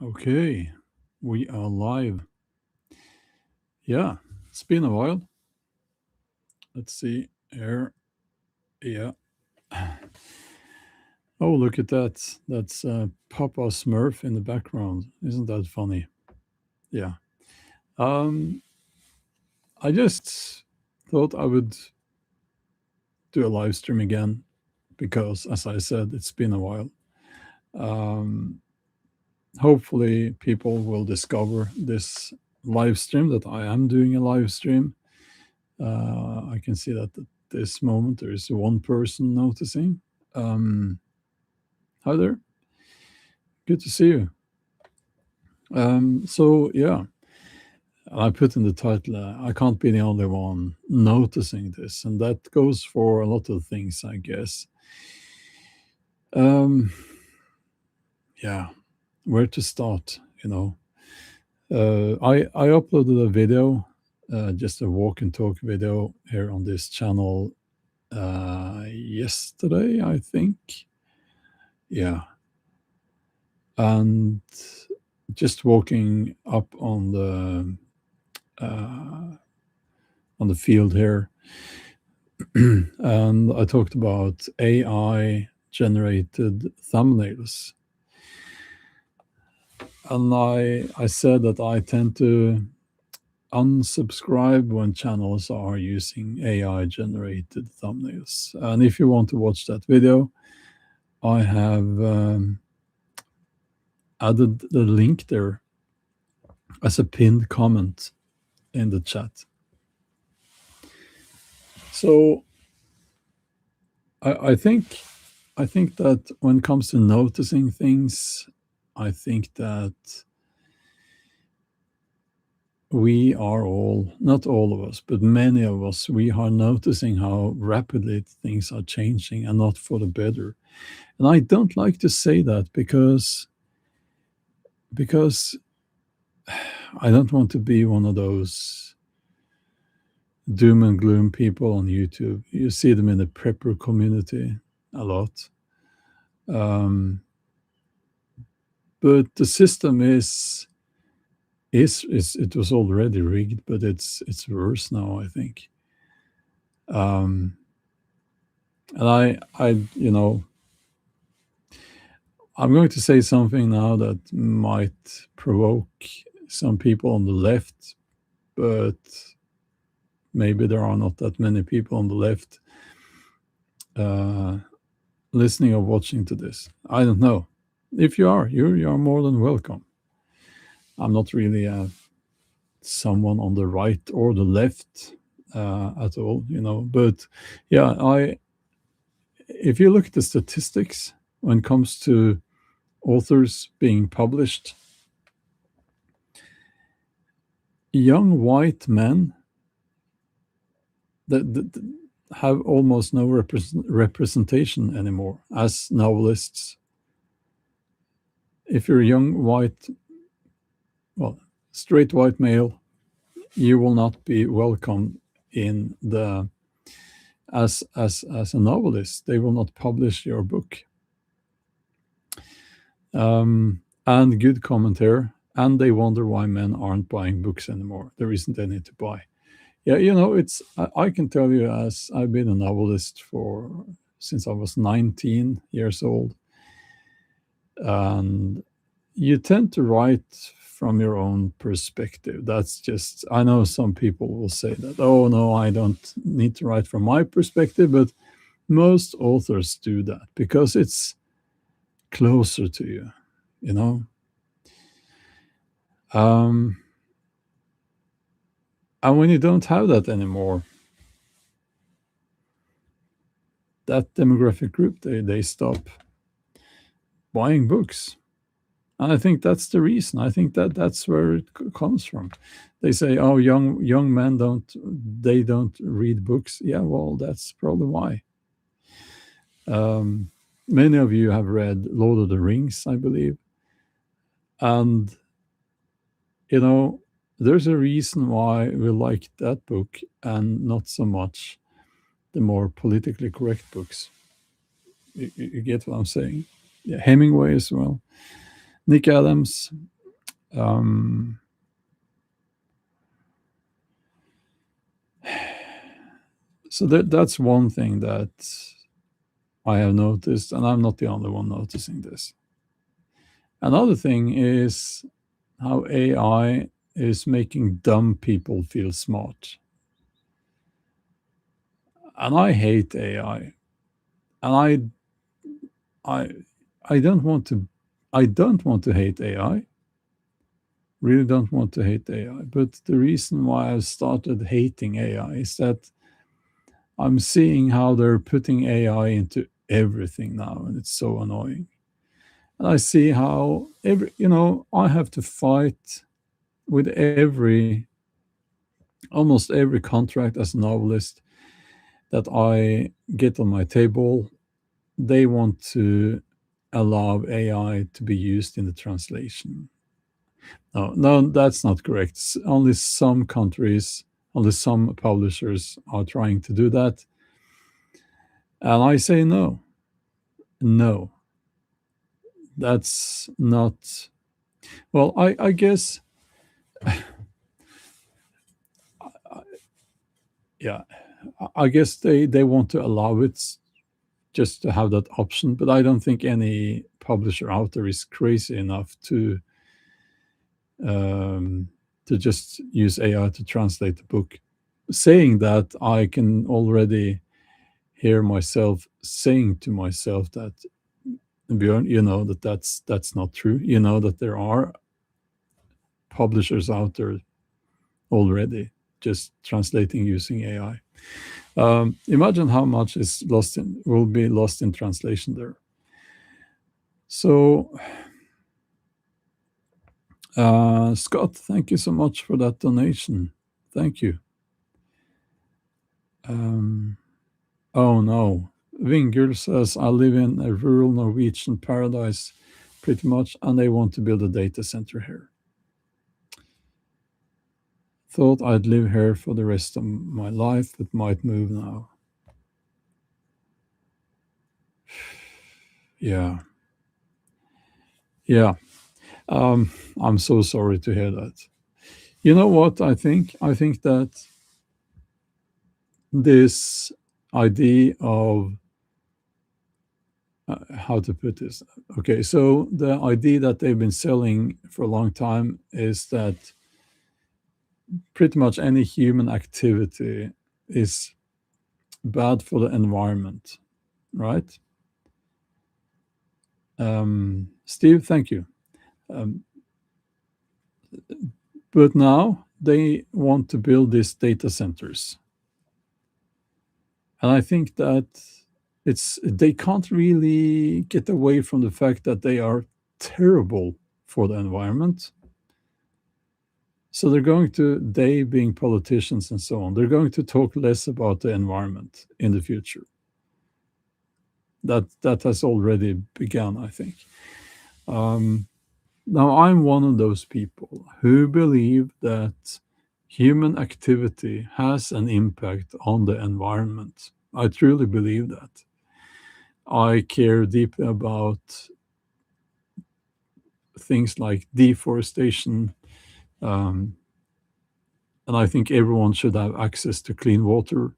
Okay, we are live. Yeah, it's been a while. Let's see here. Yeah. Oh, look at that. That's Papa Smurf in the background. Isn't that funny? Yeah. Um, I just thought I would do a live stream again because, as I said, it's been a while. Um, Hopefully, people will discover this live stream that I am doing a live stream. I can see that at this moment there is one person noticing. Um, Hi there, good to see you. So yeah, I put in the title. I can't be the only one noticing this, and that goes for a lot of things, I guess. Um, yeah, where to start? I uploaded a video, just a walk and talk video here on this channel yesterday, I think. Yeah, and just walking up uh, on the field here, and I talked about AI generated thumbnails, and I said that I tend to unsubscribe when channels are using AI generated thumbnails. And if you want to watch that video, I have added the link there as a pinned comment in the chat. So I think that when it comes to noticing things, I think that we are all, not all of us, but many of us, we are noticing how rapidly things are changing and not for the better. And I don't like to say that because I don't want to be one of those doom and gloom people on YouTube. You see them in the prepper community a lot. Um, but the system is it was already rigged, but it's worse now, I think. Um, and I'm going to say something now that might provoke some people on the left, but maybe there are not that many people on the left uh, listening or watching to this. I don't know. If you are, you are more than welcome. I'm not really someone on the right or the left at all, But yeah, if you look at the statistics when it comes to authors being published, young white men that have almost no representation anymore as novelists. If you're a young white, well, straight white male, you will not be welcome in the as a novelist. They will not publish your book. And good comment here. And they wonder why men aren't buying books anymore. There isn't any to buy. Yeah, it's. I can tell you, as I've been a novelist for since I was 19 years old, and you tend to write from your own perspective. That's just. I know some people will say that. Oh no, I don't need to write from my perspective, but most authors do that because it's closer to you. You know. Um, and when you don't have that anymore, that demographic group they stop buying books. And I think that's the reason. I think that's where it comes from. They say, "Oh, young men don't read books." Yeah, well, that's probably why. Um, Many of you have read Lord of the Rings, I believe, and you know there's a reason why we like that book and not so much the more politically correct books. You get what I'm saying? Yeah, Hemingway as well. Nick Adams. Um, so that's one thing that I have noticed, and I'm not the only one noticing this. Another thing is how AI is making dumb people feel smart. And I hate AI. And I I don't want to hate AI. Really don't want to hate AI. But the reason why I've started hating AI is that I'm seeing how they're putting AI into everything now, and it's so annoying. And I see how I have to fight with almost every contract as a novelist that I get on my table. They want to allow AI to be used in the translation. No, no, that's not correct. Only some countries, only some publishers are trying to do that. And I say no, no, that's not. Well, I guess, yeah, I guess they want to allow it just to have that option. But I don't think any publisher out there is crazy enough um, to just use AI to translate the book. Saying that, I can already hear myself saying to myself that, Bjorn, you know that's not true. You know that there are publishers out there already just translating using AI. Imagine how much is will be lost in translation there. So, Scott, thank you so much for that donation. Thank you. Um, oh no, Vingul says I live in a rural Norwegian paradise, pretty much, and they want to build a data center here. Thought I'd live here for the rest of my life, but might move now. Yeah, yeah. I'm so sorry to hear that. You know what I think? I think that this idea of how to put this. Okay, so the idea that they've been selling for a long time is that pretty much any human activity is bad for the environment, right? Steve, thank you. Um, but now they want to build these data centers. And I think that they can't really get away from the fact that they are terrible for the environment. So they being politicians and so on, they're going to talk less about the environment in the future. That has already begun, I think. Now, I'm one of those people who believe that human activity has an impact on the environment. I truly believe that. I care deeply about things like deforestation, um, and I think everyone should have access to clean water.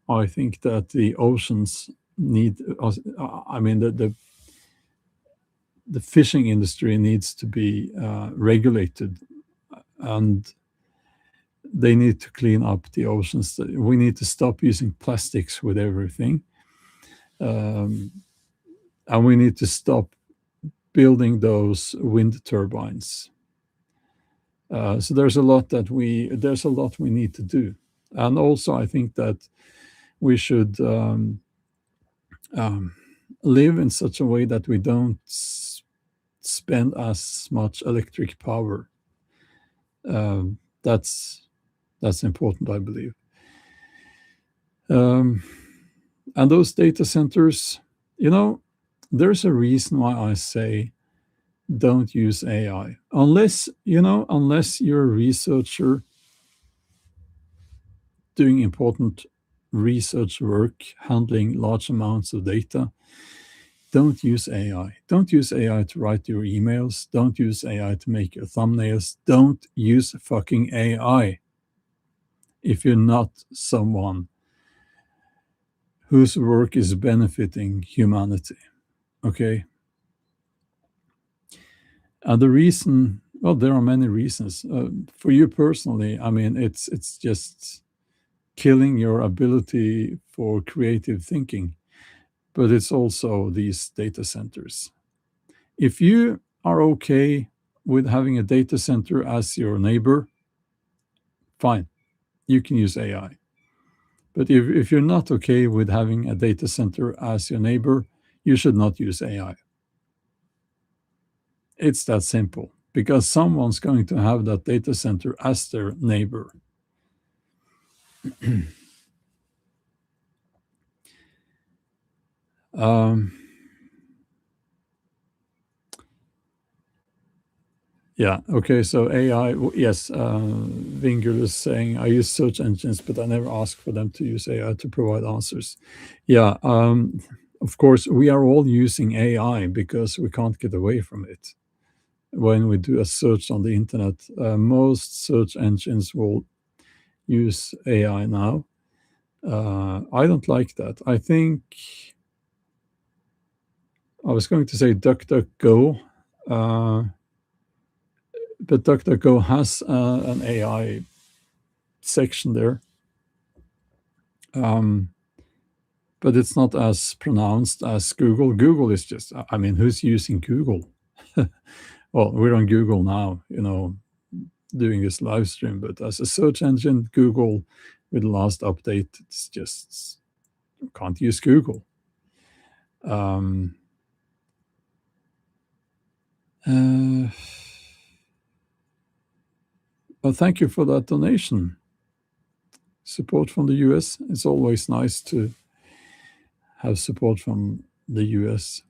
I think that the oceans need, I mean, the fishing industry needs to be regulated, and they need to clean up the oceans. We need to stop using plastics with everything, um, and we need to stop building those wind turbines. So there's a lot we need to do, and also I think that we should um, live in such a way that we don't spend as much electric power. Um, that's important, I believe. Um, and those data centers, there's a reason why I say don't use AI unless you're a researcher doing important research work, handling large amounts of data. don't use AI. Don't use AI to write your emails. Don't use AI to make your thumbnails. Don't use fucking AI if you're not someone whose work is benefiting humanity. Okay? And the reason, well, there are many reasons. For you personally, I mean, it's just killing your ability for creative thinking, but it's also these data centers. If you are okay with having a data center as your neighbor, fine, you can use AI. But if you're not okay with having a data center as your neighbor, you should not use AI. It's that simple because someone's going to have that data center as their neighbor. um, Yeah. Okay. So AI, yes. Vingul is saying, I use search engines, but I never ask for them to use AI to provide answers. Yeah. Of course, we are all using AI because we can't get away from it. When we do a search on the internet, most search engines will use AI now. I don't like that. I think I was going to say DuckDuckGo. Uh, but DuckDuckGo has an AI section there, um, but it's not as pronounced as Google. Google is just, I mean, who's using Google? Well, we're on Google now, doing this live stream, but as a search engine, Google, with the last update, it's just, you can't use Google. Um, well, thank you for that donation. Support from the US. It's always nice to have support from the US.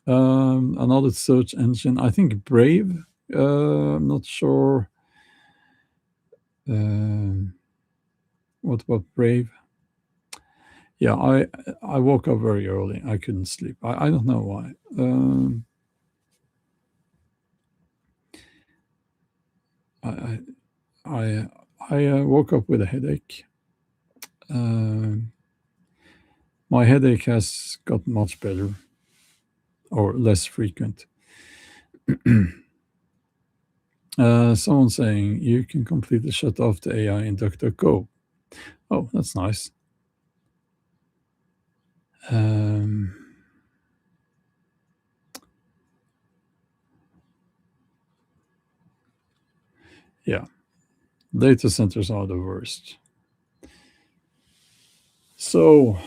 Another search engine, I think Brave. I'm not sure. What about Brave? Yeah, I woke up very early. I couldn't sleep. I don't know why. I I I woke up with a headache. My headache has got much better or less frequent. Someone saying you can completely shut off the AI in DuckDuckGo. Oh, that's nice. Yeah, data centers are the worst. So,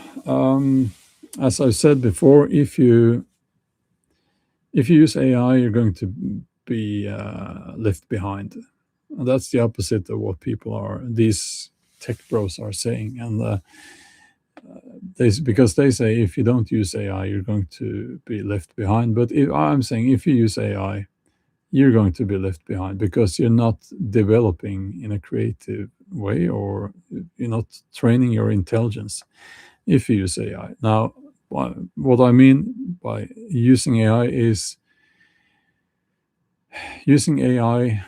as I said before, if you use AI, you're going to be left behind. And that's the opposite of what these tech bros are saying. And because they say if you don't use AI, you're going to be left behind. But I'm saying if you use AI, you're going to be left behind because you're not developing in a creative way, or you're not training your intelligence if you use AI. Now, what I mean by using AI is using AI.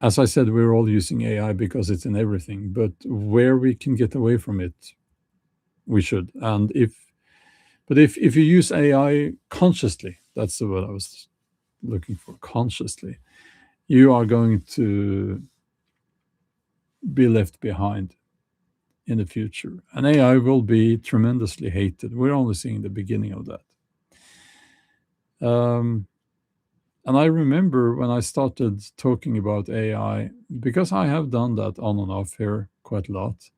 As I said, we're all using AI because it's in everything, but where we can get away from it, we should. And if you use AI consciously, that's the word I was looking for, consciously, you are going to be left behind in the future. And AI will be tremendously hated. We're only seeing the beginning of that. And I remember when I started talking about AI, because I have done that on and off here quite a lot,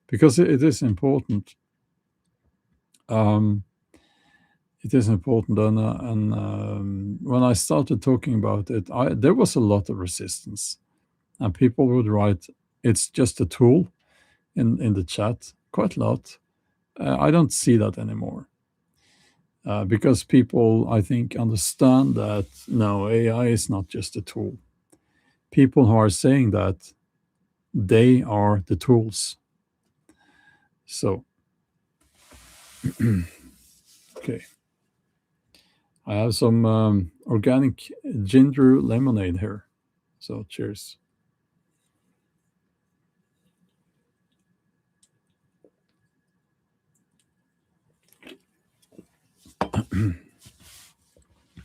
because it is important. It is important, and when I started talking about it, there was a lot of resistance, and people would write, "It's just a tool," in the chat, quite a lot. I don't see that anymore. Because people, I think, understand that no, AI is not just a tool. People who are saying that, they are the tools. So, Okay, I have some organic ginger lemonade here. So cheers.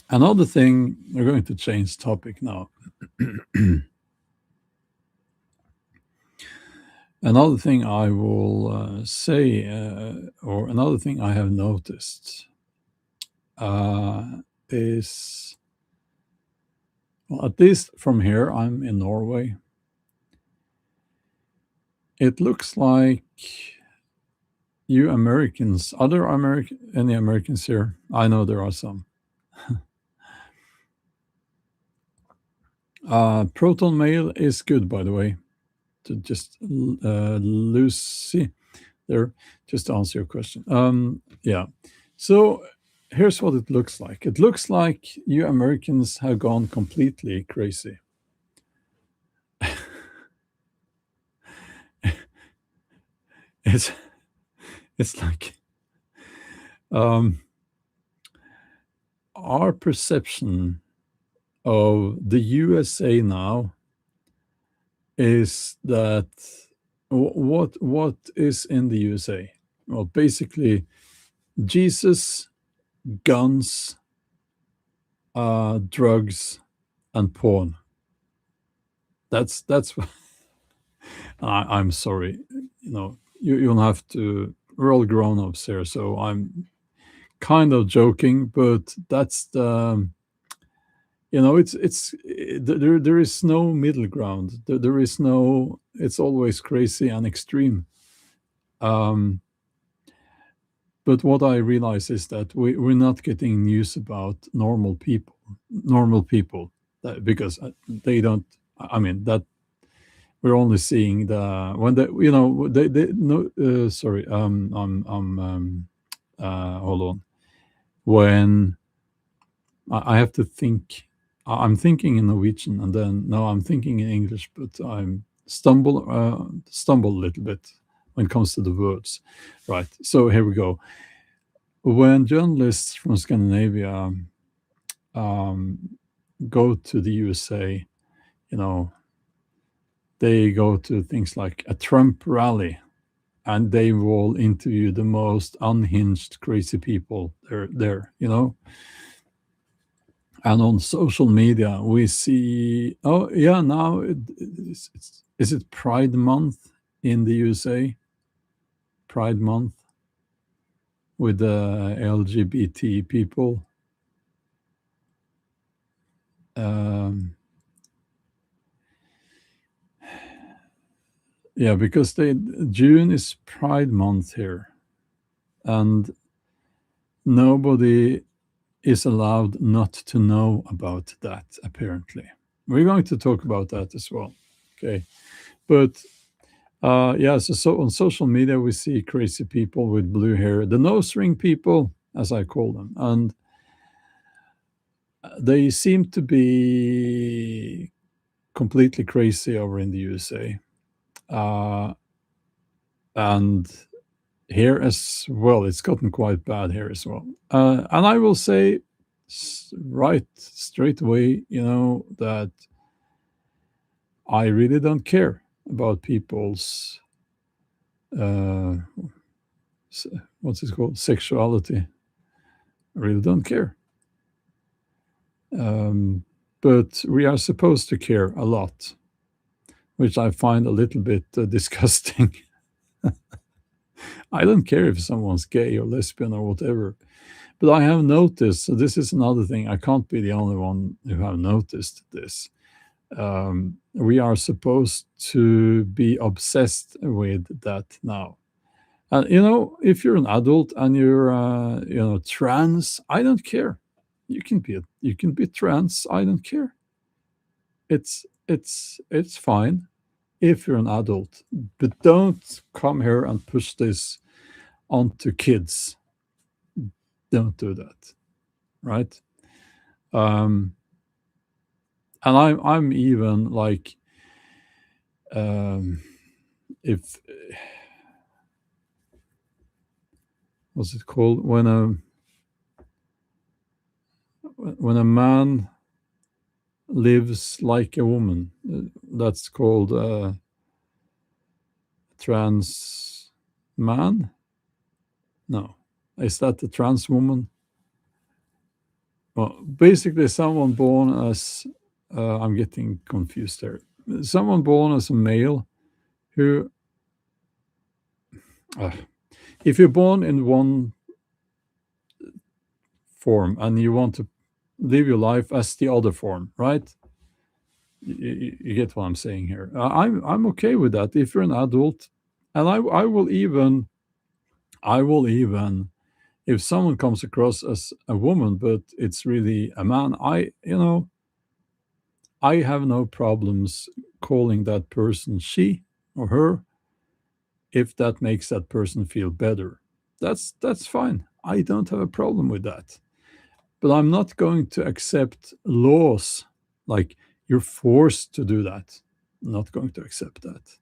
Another thing, we're going to change topic now. Another thing I will say, or another thing I have noticed, is, well, at least from here, I'm in Norway. It looks like you Americans, other American, any Americans here? I know there are some. Proton mail is good, by the way. To just Lucy there, just to answer your question. Yeah. So here's what it looks like. It looks like you Americans have gone completely crazy. It's it's like um, our perception of the USA now is that what is in the USA? Well, basically Jesus, guns, drugs, and porn. That's I'm sorry, you don't have to. We're all grown ups here, so I'm kind of joking, but that's the there is no middle ground. There is no. It's always crazy and extreme. Um, but what I realize is that we're not getting news about normal people, because they don't. I mean that we're only seeing the when they no sorry hold on, when I have to think. I'm thinking in Norwegian, and then no, I'm thinking in English, but I'm stumble a little bit when it comes to the words. Right. So here we go. When journalists from Scandinavia um, go to the USA, you know, they go to things like a Trump rally, and they will interview the most unhinged, crazy people there. And on social media, we see, oh, yeah, now is it Pride Month in the USA? Pride Month with the LGBT people. Um, yeah, because June is Pride Month here, and nobody is allowed not to know about that, apparently. We're going to talk about that as well. Okay. But yeah, so on social media, we see crazy people with blue hair, the nose ring people, as I call them. And they seem to be completely crazy over in the USA. And here as well, it's gotten quite bad here as well. And I will say right straight away, that I really don't care about people's uh, what's it called, sexuality. I really don't care. Um, but we are supposed to care a lot, which I find a little bit disgusting. I don't care if someone's gay or lesbian or whatever. But I have noticed, so this is another thing, I can't be the only one who have noticed this. We are supposed to be obsessed with that now. And if you're an adult and you're trans, I don't care. You can be trans. I don't care. It's fine if you're an adult, but don't come here and push this onto kids. Don't do that, right? Um, and I'm even like, um, if what's it called, when a man lives like a woman. That's called trans man. No, is that the trans woman? Well, basically, someone born as I'm getting confused there. Someone born as a male who, uh, if you're born in one form and you want to live your life as the other form, right? You get what I'm saying here. I'm okay with that if you're an adult, and I will even if someone comes across as a woman but it's really a man, I have no problems calling that person she or her if that makes that person feel better. That's fine. I don't have a problem with that. But I'm not going to accept laws like you're forced to do that. I'm not going to accept that.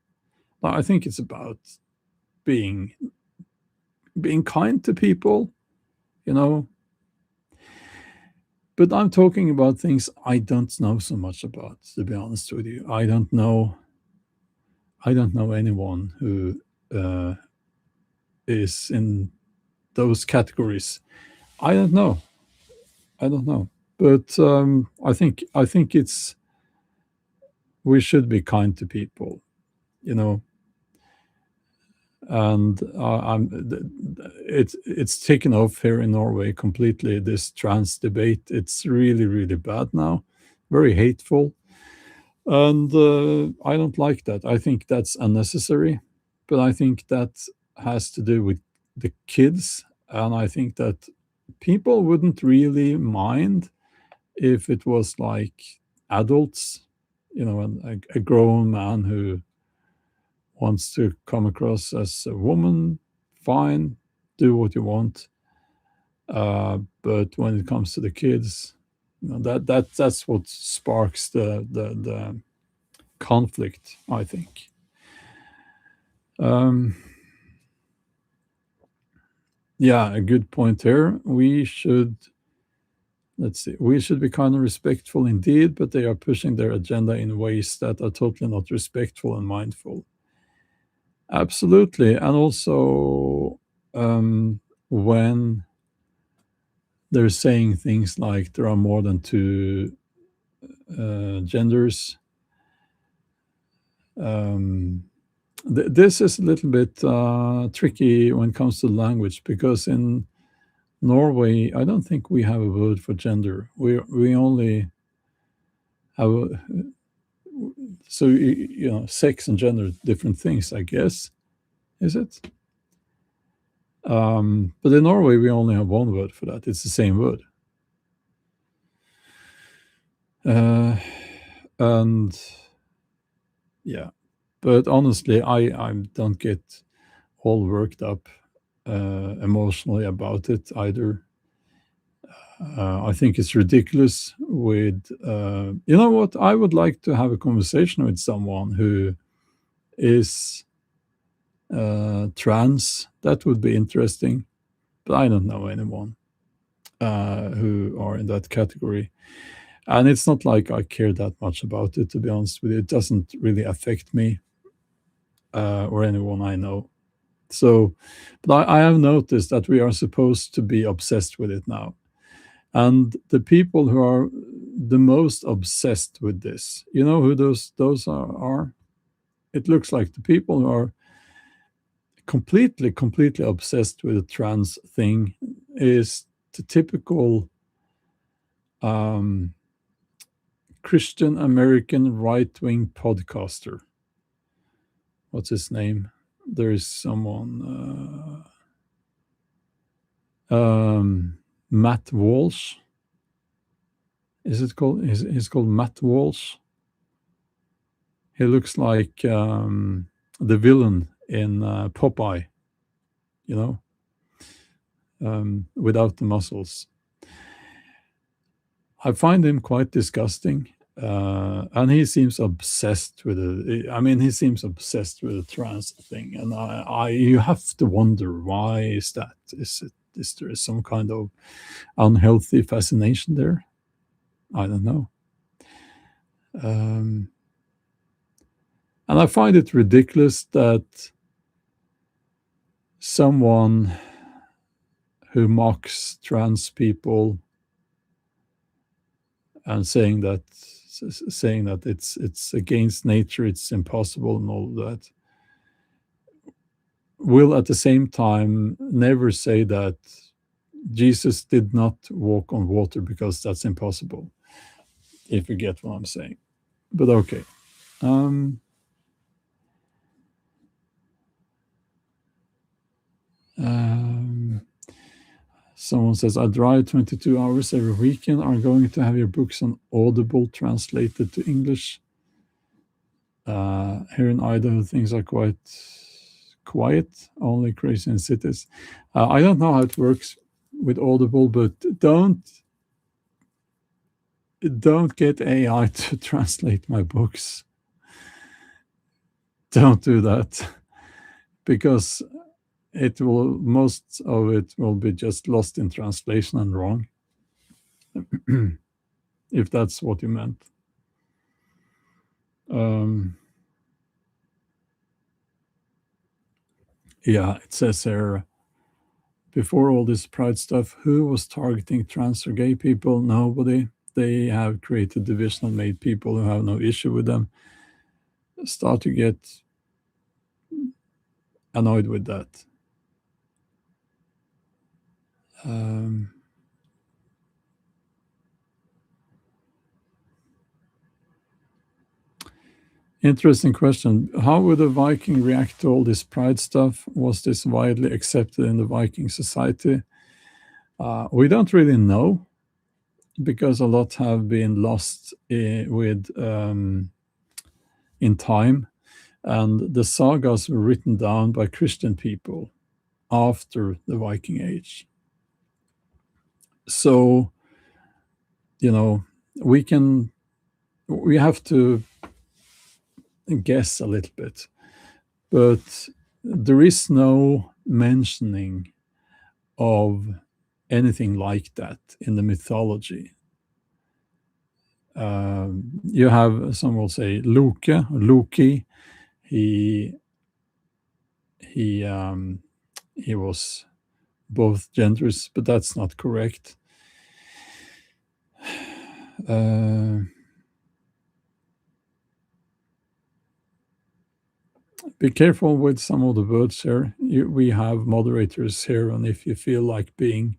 I think it's about being being kind to people, you know. But I'm talking about things I don't know so much about, to be honest with you. I don't know anyone who uh, is in those categories. I don't know. I don't know. But I think it's we should be kind to people, you know. And it's taken off here in Norway completely. This trans debate, it's really really bad now, very hateful, and I don't like that. I think that's unnecessary, but I think that has to do with the kids, and I think that people wouldn't really mind if it was like adults, a grown man who wants to come across as a woman, fine, do what you want. But when it comes to the kids, that's what sparks the conflict, I think. Um, yeah, a good point here. We should be kind of respectful indeed, but they are pushing their agenda in ways that are totally not respectful and mindful. Absolutely. And also, when they're saying things like there are more than two genders, this is a little bit tricky when it comes to language, because in Norway, I don't think we have a word for gender. We only have sex and gender, different things, I guess. Is it? But in Norway, we only have one word for that. It's the same word. And yeah, but honestly, I don't get all worked up emotionally about it either. I think it's ridiculous. You know what? I would like to have a conversation with someone who is trans. That would be interesting, but I don't know anyone who are in that category. And it's not like I care that much about it, to be honest with you. It doesn't really affect me or anyone I know. So, but I have noticed that we are supposed to be obsessed with it now. And the people who are the most obsessed with this, you know who those are? It looks like the people who are completely obsessed with the trans thing is the typical um, Christian American right-wing podcaster. What's his name? There is someone, Matt Walsh. Is it called? He's called Matt Walsh. He looks like the villain in Popeye, you know, without the muscles. I find him quite disgusting, And he seems obsessed with it. I mean, he seems obsessed with the trans thing, and you have to wonder, why is that? Is there some kind of unhealthy fascination there? I don't know. And I find it ridiculous that someone who mocks trans people and saying that it's against nature, it's impossible, and all of that, will at the same time never say that Jesus did not walk on water because that's impossible, if you get what I'm saying. But okay. Um, um, Someone says, I drive 22 hours every weekend. Are going to have your books on Audible translated to English? Here in Idaho, things are quite quiet, only crazy in cities. I don't know how it works with Audible, but don't get AI to translate my books. Don't do that, because most of it will be just lost in translation and wrong, if that's what you meant. Yeah, it says here, before all this pride stuff, who was targeting trans or gay people? Nobody. They have created division and made people who have no issue with them start to get annoyed with that. Interesting question. How would a Viking react to all this pride stuff? Was this widely accepted in the Viking society? We don't really know, because a lot have been lost in time, and the sagas were written down by Christian people after the Viking Age. So, we have to guess a little bit, but there is no mentioning of anything like that in the mythology. You have, some will say, Loki. He was both genders, but that's not correct. Be careful with some of the words here. We have moderators here, and if you feel like being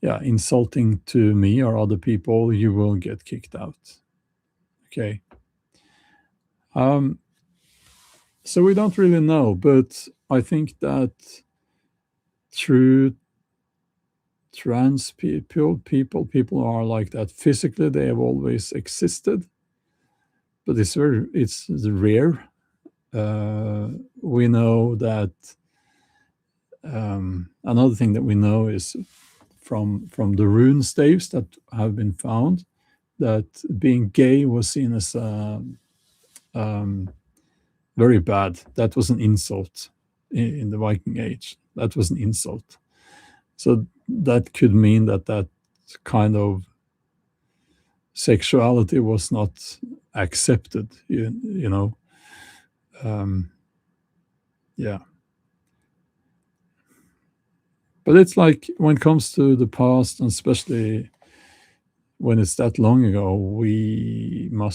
insulting to me or other people, you will get kicked out. Okay. So we don't really know, but I think that true trans people are like that physically. They have always existed, but it's rare. We know that another thing that we know is from the rune staves that have been found, that being gay was seen as very bad. That was an insult in the Viking Age. That was an insult. So that could mean that kind of sexuality was not accepted. Yeah. But it's like, when it comes to the past, and especially when it's that long ago, we can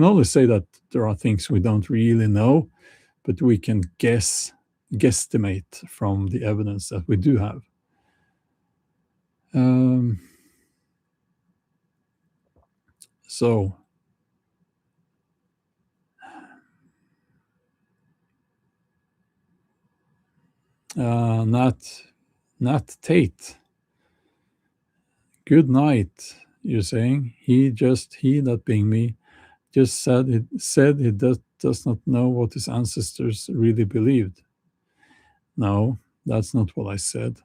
only say that there are things we don't really know, but we can guesstimate from the evidence that we do have. So Nat Tate, good night. You're saying he, that being me, just said he does not know what his ancestors really believed. No, that's not what I said.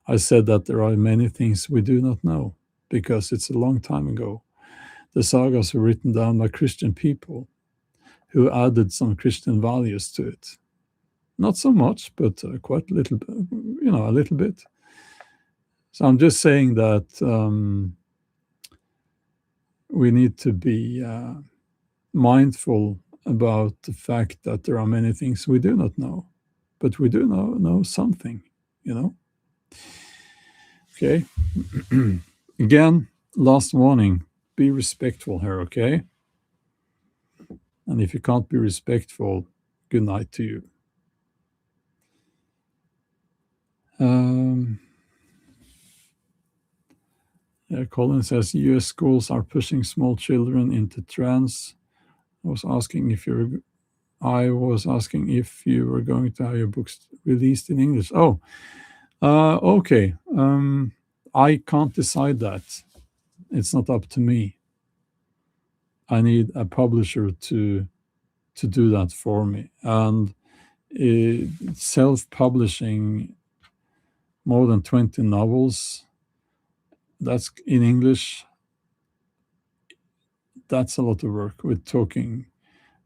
I said that there are many things we do not know. because it's a long time ago. The sagas were written down by Christian people who added some Christian values to it. Not so much, but quite a little, a little bit. So I'm just saying that we need to be mindful about the fact that there are many things we do not know, but we do know something, you know. Okay. Again, last warning: be respectful here, okay? And if you can't be respectful, good night to you. Colin says US schools are pushing small children into trans. I was asking if you were going to have your books released in English. Oh, okay. I can't decide that. It's not up to me. I need a publisher to do that for me. And self-publishing more than 20 novels, that's in English, that's a lot of work. We're talking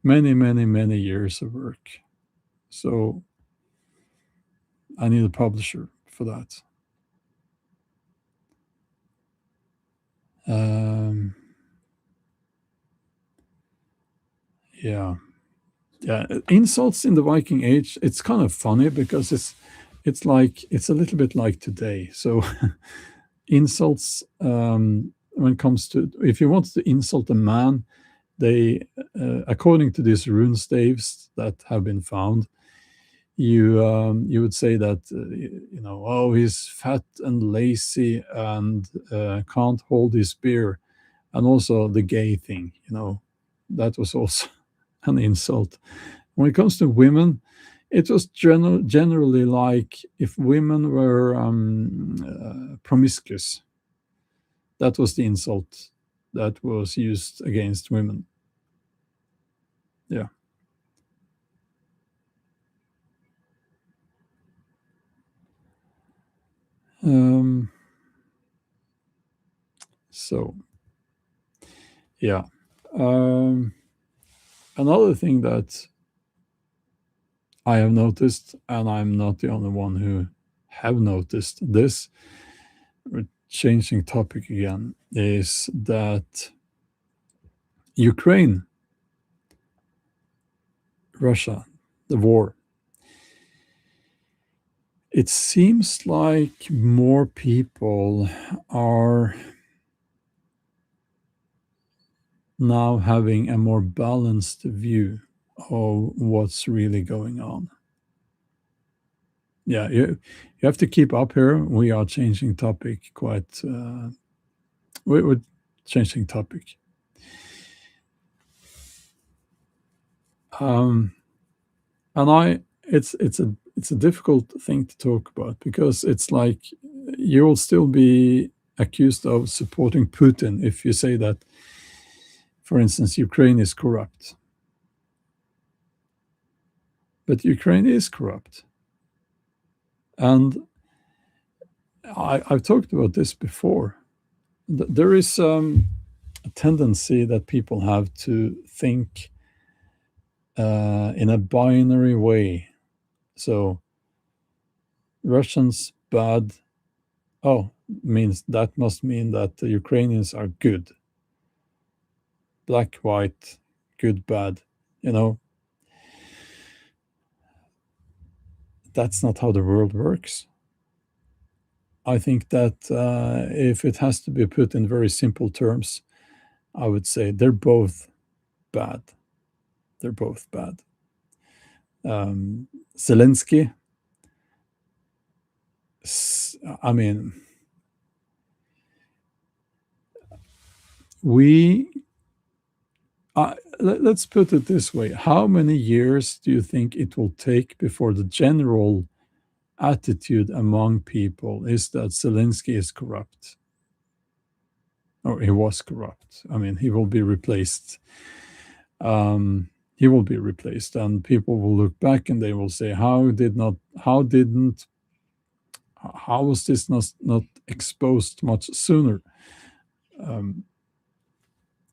many years of work. So I need a publisher for that. Yeah. Insults in the Viking Age, it's kind of funny because it's a little bit like today. So insults, when it comes to, if you want to insult a man, they according to these rune staves that have been found, you would say that oh, he's fat and lazy and can't hold his beer. And also the gay thing, that was also an insult. When it comes to women, it was generally like if women were promiscuous, that was the insult that was used against women. Yeah. So, yeah. Another thing that I have noticed, and I'm not the only one who have noticed this, we're changing topic again, is that Ukraine, Russia, the war, it seems like more people are now having a more balanced view of what's really going on. Yeah, you have to keep up here. We are changing topic quite. We're changing topic. And it's a difficult thing to talk about because it's like you will still be accused of supporting Putin if you say that, for instance, Ukraine is corrupt. But Ukraine is corrupt. And I've talked about this before. There is a tendency that people have to think in a binary way. So Russians bad, that must mean that the Ukrainians are good. Black, white, good, bad, That's not how the world works. I think that if it has to be put in very simple terms, I would say they're both bad. They're both bad. Zelensky, I mean, let's put it this way. How many years do you think it will take before the general attitude among people is that Zelensky is corrupt? Or he was corrupt. I mean, he will be replaced. He will be replaced, and people will look back and they will say, how was this not exposed much sooner? um,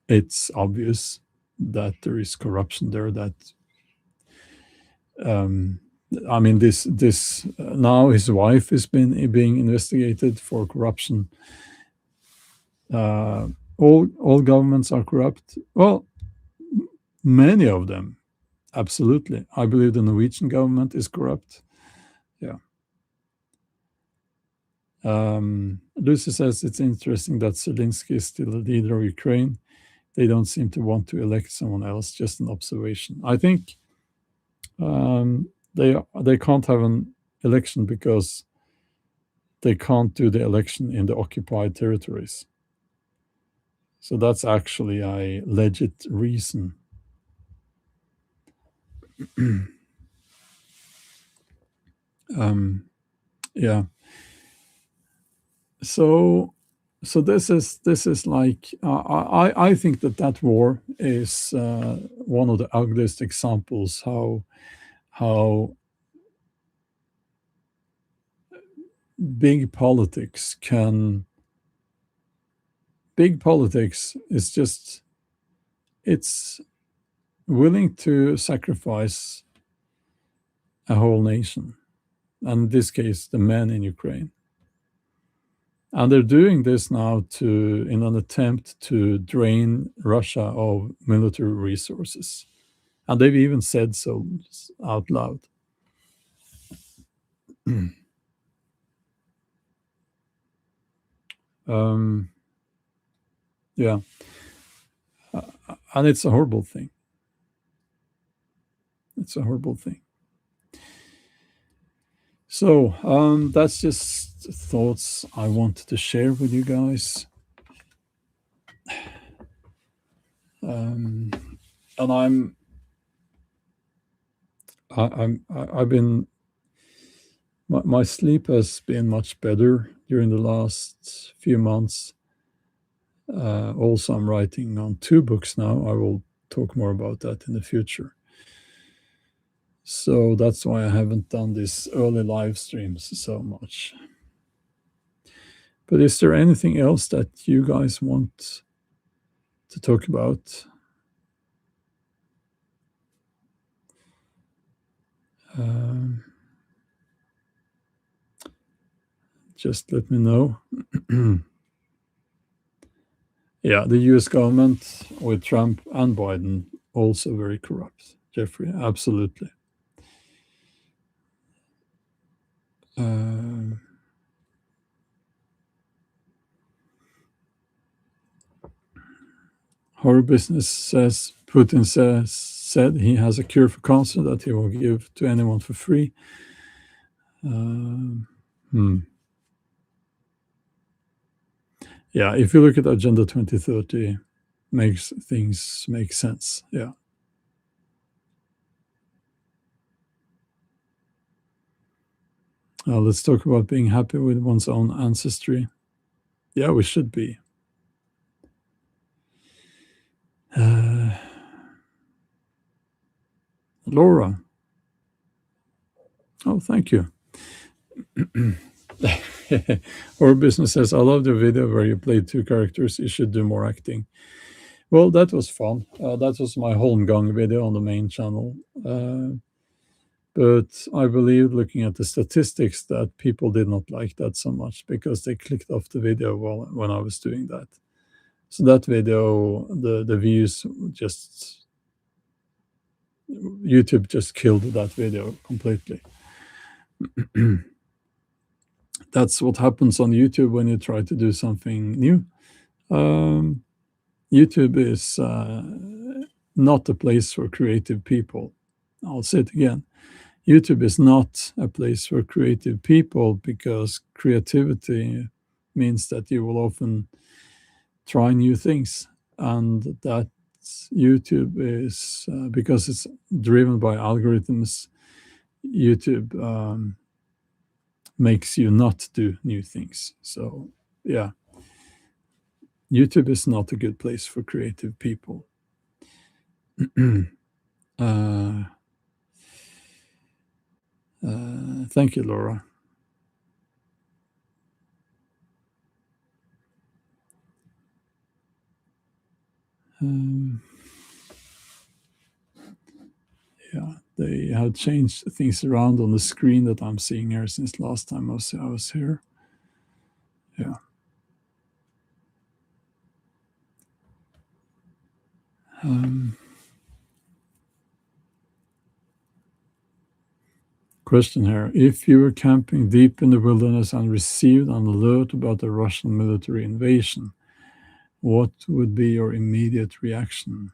it's obvious that there is corruption there. That um, I mean, this now his wife is being investigated for corruption. Uh, all governments are corrupt. Well, many of them, absolutely. I believe the Norwegian government is corrupt. Yeah. Lucy says it's interesting that Zelensky is still the leader of Ukraine. They don't seem to want to elect someone else. Just an observation. I think they can't have an election because they can't do the election in the occupied territories. So that's actually a legit reason. Yeah. So this is like I think that war is one of the ugliest examples how big politics can big politics is just it's willing to sacrifice a whole nation, and in this case the men in Ukraine. And they're doing this now in an attempt to drain Russia of military resources. And they've even said so out loud. um, yeah. And it's a horrible thing. It's a horrible thing. So that's just thoughts I wanted to share with you guys. And I've been my sleep has been much better during the last few months. Also, I'm writing on 2 books now. I will talk more about that in the future. So that's why I haven't done these early live streams so much. But is there anything else that you guys want to talk about? Just let me know. Yeah, the US government with Trump and Biden also very corrupt. Jeffrey, absolutely. Horror Business says Putin said he has a cure for cancer that he will give to anyone for free. Yeah, if you look at Agenda 2030, makes things make sense. Yeah. Let's talk about being happy with one's own ancestry. Yeah, we should be. Laura. Oh, thank you. Our business says, I love the video where you played 2 characters. You should do more acting. Well, that was fun. That was my Holmgang video on the main channel. But I believe, looking at the statistics, that people did not like that so much because they clicked off the video when I was doing that. So that video, the views just, YouTube just killed that video completely. That's what happens on YouTube when you try to do something new. YouTube is not a place for creative people. I'll say it again. YouTube is not a place for creative people because creativity means that you will often try new things, and that YouTube is because it's driven by algorithms. YouTube makes you not do new things. So yeah, YouTube is not a good place for creative people. Thank you, Laura. Um, yeah, they have changed things around on the screen that I'm seeing here since last time I was here. Yeah. Question here. If you were camping deep in the wilderness and received an alert about a Russian military invasion, what would be your immediate reaction?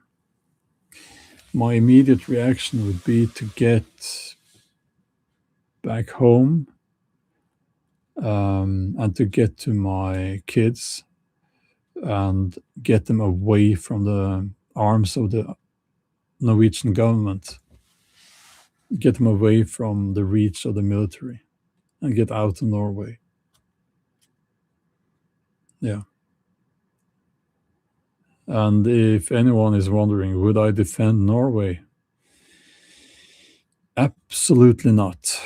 My immediate reaction would be to get back home, and to get to my kids and get them away from the arms of the Norwegian government, get them away from the reach of the military, and get out of Norway. Yeah. And if anyone is wondering, would I defend Norway? Absolutely not.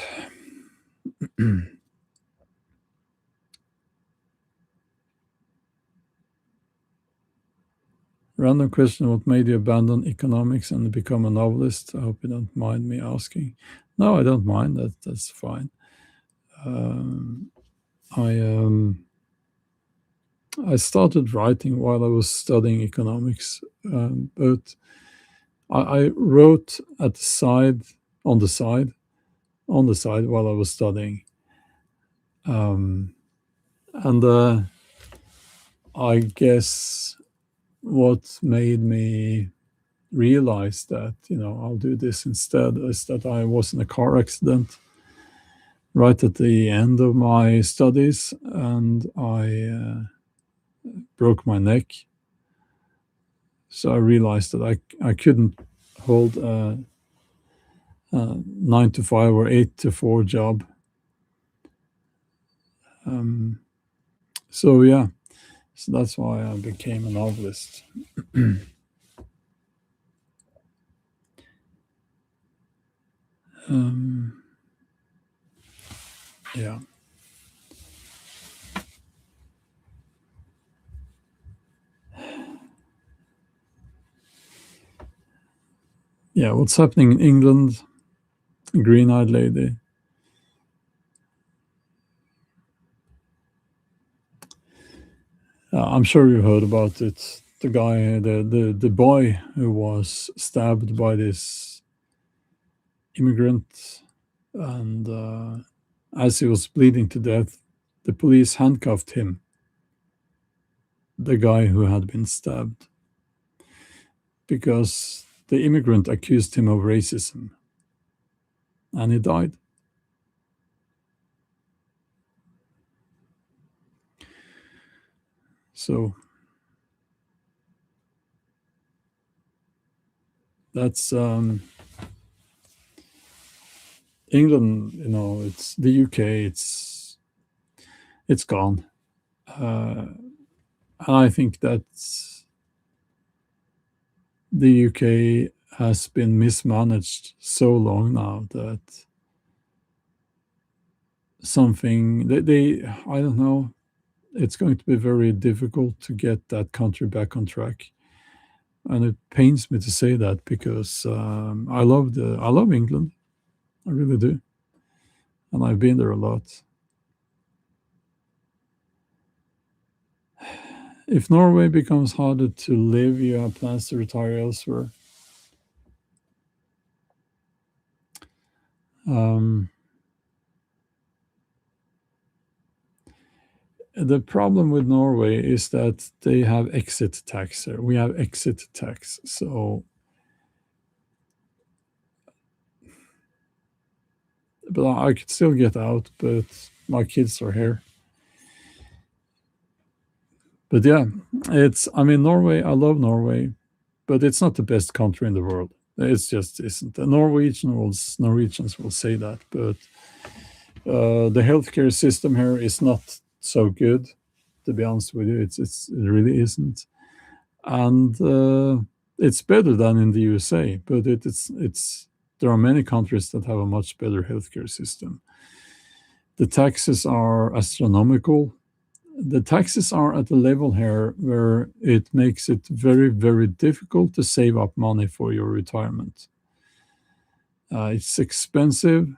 Random question. What made you abandon economics and become a novelist? I hope you don't mind me asking. No, I don't mind. That's fine. Um, I started writing while I was studying economics, but I wrote at the side, on the side, while I was studying. And I guess what made me realize that, I'll do this instead is that I was in a car accident right at the end of my studies, and I broke my neck. So I realized that I couldn't hold a 9 to 5 or 8 to 4 job. So yeah, so that's why I became a novelist. Yeah. Yeah, what's happening in England? Green-eyed lady. I'm sure you've heard about it. The guy, the boy who was stabbed by this immigrant, and as he was bleeding to death, the police handcuffed him, the guy who had been stabbed, because the immigrant accused him of racism, and he died. So that's England. It's the UK. It's gone, and I think that the UK has been mismanaged so long now that something they I don't know. It's going to be very difficult to get that country back on track, and it pains me to say that because I love England. I really do, and I've been there a lot. If Norway becomes harder to live, you have plans to retire elsewhere. Um, the problem with Norway is that they have exit tax there. We have exit tax, so but I could still get out. But my kids are here. But yeah, I mean, Norway. I love Norway, but it's not the best country in the world. It's just isn't. The Norwegians will say that, but the healthcare system here is not so good. To be honest with you, it really isn't, and it's better than in the USA. But it's there are many countries that have a much better healthcare system. The taxes are astronomical. the taxes are at a level here where it makes it very, very difficult to save up money for your retirement. It's expensive,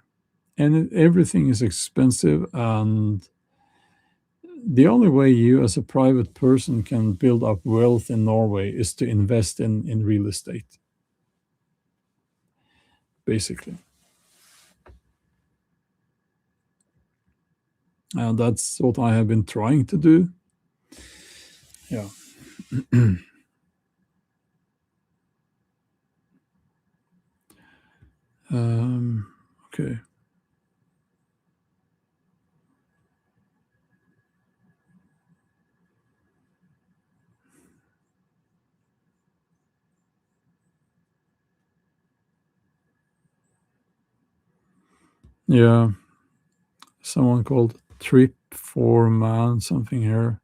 and everything is expensive. And the only way you, as a private person, can build up wealth in Norway is to invest in real estate, basically. And that's what I have been trying to do. Yeah. Okay. Yeah. Someone called Trip for Man, something here,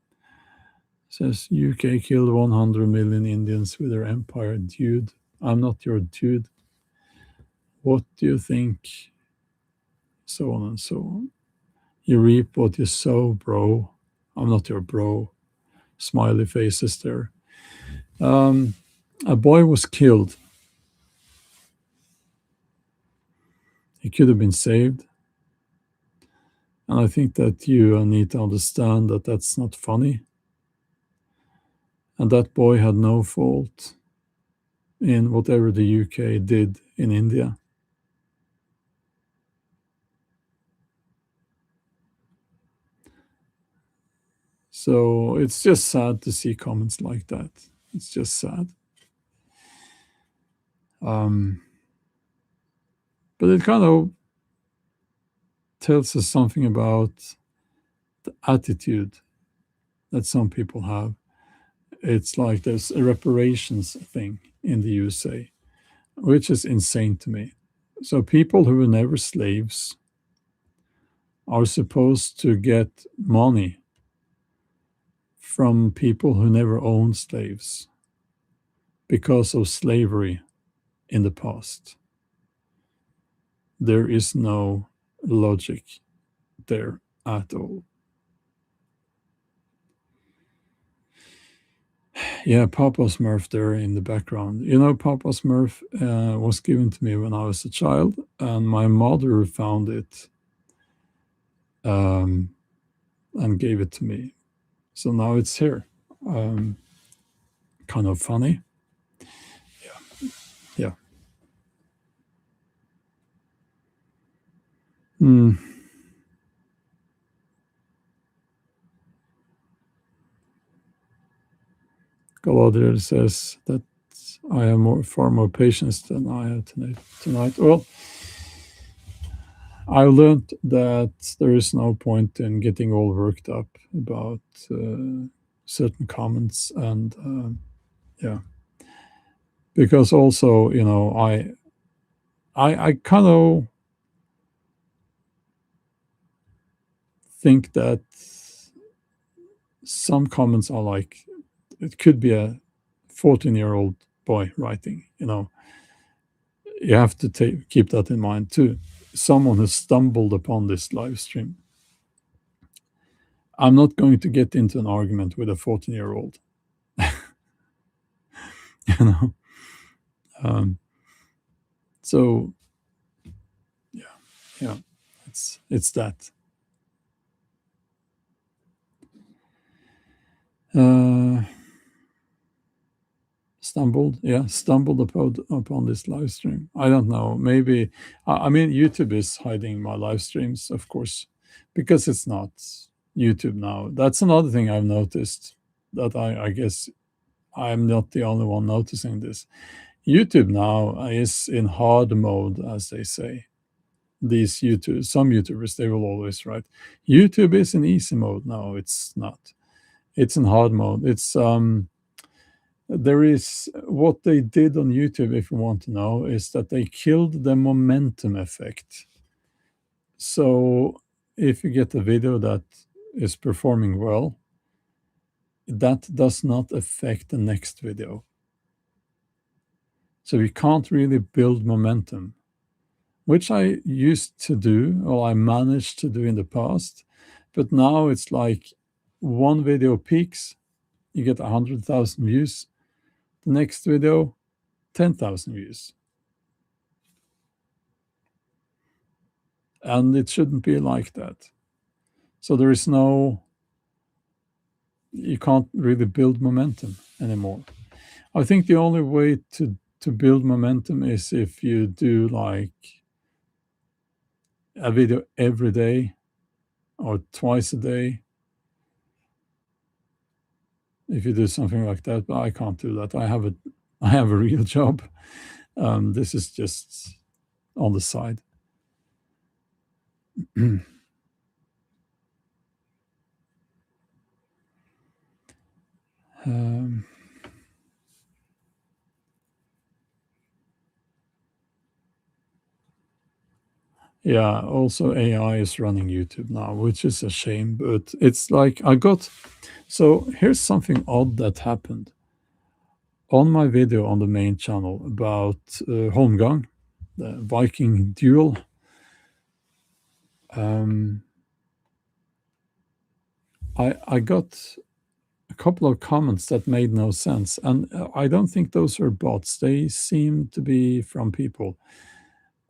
says UK killed 100 million Indians with their empire. Dude, I'm not your dude. What do you think? So on and so on. You reap what you sow, bro. I'm not your bro. Smiley faces there. Um, a boy was killed. He could have been saved. And I think that you need to understand that that's not funny. And that boy had no fault in whatever the UK did in India. So it's just sad to see comments like that. It's just sad. Um, but it kind of tells us something about the attitude that some people have. It's like there's a reparations thing in the USA, which is insane to me. So people who were never slaves are supposed to get money from people who never owned slaves because of slavery in the past. There is no logic there at all. Yeah, Papa Smurf there in the background. You know, Papa Smurf was given to me when I was a child, and my mother found it um, and gave it to me. So now it's here. Um, kind of funny. Yeah. Mm. Galadriel says that I have far more patience than I have tonight. Well, I learned that there is no point in getting all worked up about certain comments, and yeah, because also, I kind of think that some comments are like, it could be a 14-year-old boy writing. You have to keep that in mind too. Someone has stumbled upon this live stream. I'm not going to get into an argument with a 14-year-old. you know um, so yeah, yeah, it's that. uh stumbled upon this live stream. I don't know, maybe, I mean, YouTube is hiding my live streams, of course, because it's not YouTube now. That's another thing I've noticed, that I guess I'm not the only one noticing this. YouTube now is in hard mode, as they say. Some YouTubers, they will always write, YouTube is in easy mode. No, it's not. It's in hard mode. There is, what they did on YouTube, if you want to know, is that they killed the momentum effect. So if you get a video that is performing well, that does not affect the next video. So you can't really build momentum, which I used to do, or I managed to do in the past. But now it's like, one video peaks, you get 100,000 views. The next video, 10,000 views. And it shouldn't be like that. So there is no, you can't really build momentum anymore. I think the only way to build momentum is if you do like a video every day or twice a day. If you do something like that, but I can't do that. I have a real job. This is just on the side. Um, yeah, also AI is running YouTube now, which is a shame, but it's like so here's something odd that happened. On my video on the main channel about Holmgang, the Viking duel, I got a couple of comments that made no sense, and I don't think those are bots. They seem to be from people,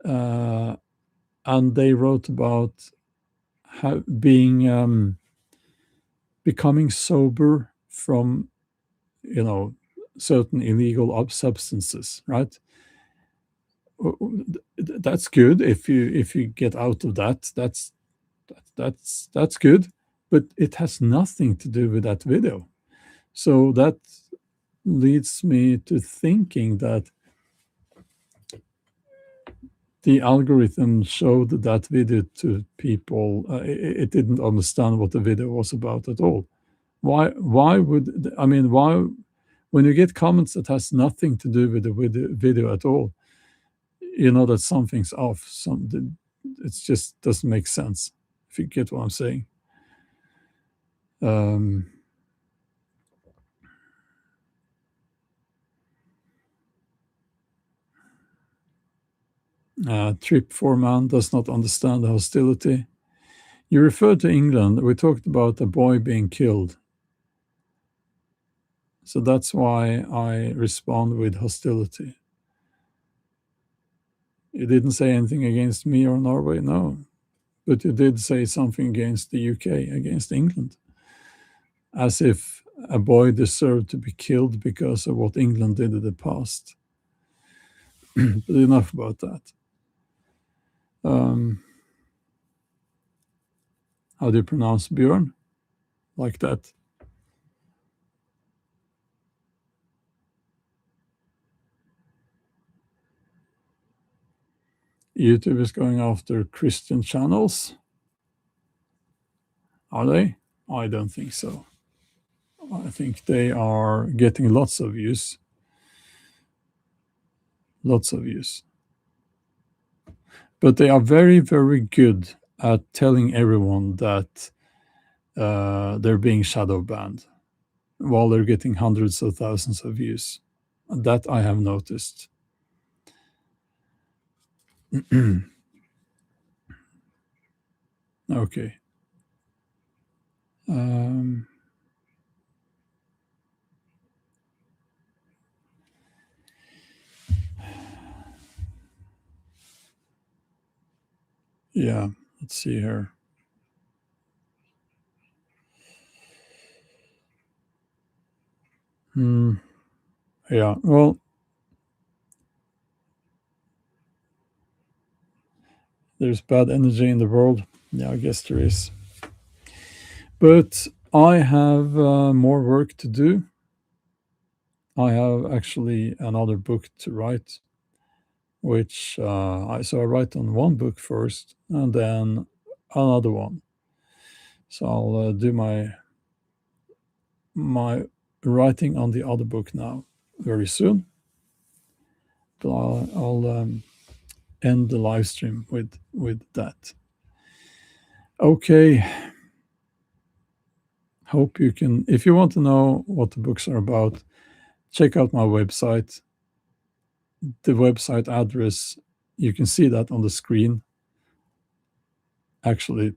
and they wrote about how becoming sober from certain illegal substances, right? That's good if you get out of that. That's good, but it has nothing to do with that video. So that leads me to thinking that the algorithm showed that video to people. It didn't understand what the video was about at all. Why would, I mean, why, when you get comments that has nothing to do with the video at all, you know that something's off. It just doesn't make sense, if you get what I'm saying. Trip 4-man does not understand the hostility. You referred to England. We talked about a boy being killed. So that's why I respond with hostility. You didn't say anything against me or Norway, no. But you did say something against the UK, against England. As if a boy deserved to be killed because of what England did in the past. But enough about that. How do you pronounce Bjorn? Like that. YouTube is going after Christian channels. Are they? I don't think so. I think they are getting lots of views. Lots of views. But they are very, very good at telling everyone that they're being shadow banned while they're getting hundreds of thousands of views. That I have noticed. Okay. Yeah, let's see here. Yeah, well, there's bad energy in the world. Yeah, I guess there is. But I have more work to do. I have actually another book to write, which I write on one book first and then another one. So I'll do my writing on the other book now very soon. But I'll end the live stream with that. Okay. Hope you can, if you want to know what the books are about, check out my website. The website address, you can see that on the screen. Actually,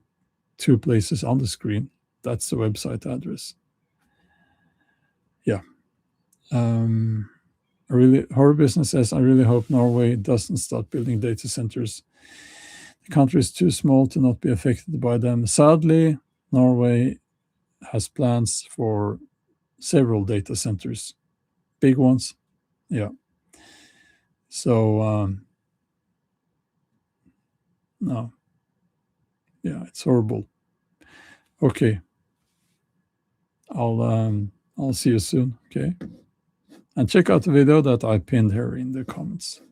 two places on the screen. That's the website address. Yeah. Horror Business says, I really hope Norway doesn't start building data centers. The country is too small to not be affected by them. Sadly, Norway has plans for several data centers, big ones. Yeah. So, no. Yeah, it's horrible. Okay. I'll see you soon. Okay. And check out the video that I pinned here in the comments.